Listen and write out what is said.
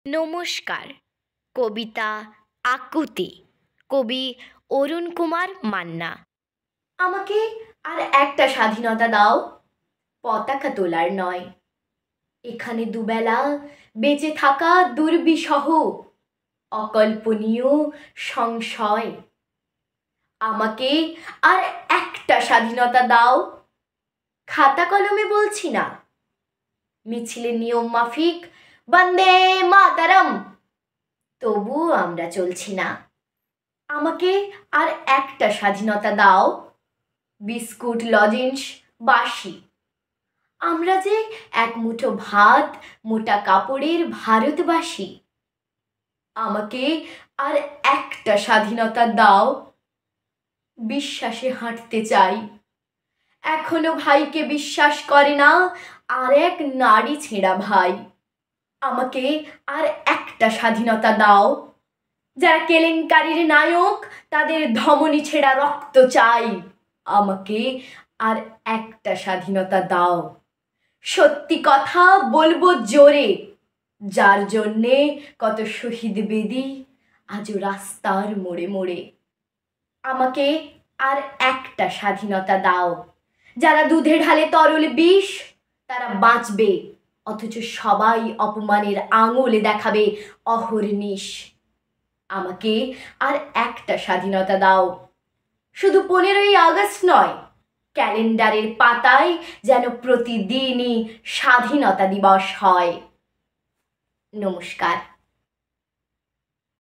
নমস্কার। কবিতা আকুতি, কবি অরুণ কুমার মান্না। আমাকে আর একটা স্বাধীনতা দাও, পতাকা তোলার নয়। এখানে দুবেলা বেঁচে থাকা দুর্বিষহ, অকল্পনীয় সংশয়। আমাকে আর একটা স্বাধীনতা দাও, খাতা কলমে বলছি না, মিছিলের নিয়ম মাফিক বন্দে মাতরম তবুও আমরা চলছি না। আমাকে আর একটা স্বাধীনতা দাও, বিস্কুট লজেন্স বাসি। আমরা যে এক মুঠো ভাত মোটা কাপড়ের ভারতবাসী। আমাকে আর একটা স্বাধীনতা দাও, বিশ্বাসে হাঁটতে চাই। এখনো ভাইকে বিশ্বাস করে না আর এক নারী ছেঁড়া ভাই। আমাকে আর একটা স্বাধীনতা দাও, যারা কেলেঙ্কারির নায়ক তাদের ধমনী ছেঁড়া রক্ত চাই। আমাকে আর একটা স্বাধীনতা দাও, সত্যি কথা বলবো জোরে, যার জন্যে কত শহীদ বেদি আজও রাস্তার মোড়ে মোড়ে। আমাকে আর একটা স্বাধীনতা দাও, যারা দুধে ঢালে তরল বিষ তারা বাঁচবে, অথচ সবাই অপমানের আঙুলে দেখাবে অহর্নিশ। আমাকে আর একটা স্বাধীনতা দাও, শুধু 15ই আগস্ট নয়, ক্যালেন্ডারের পাতায় যেন প্রতিদিনই স্বাধীনতা দিবস হয়। নমস্কার।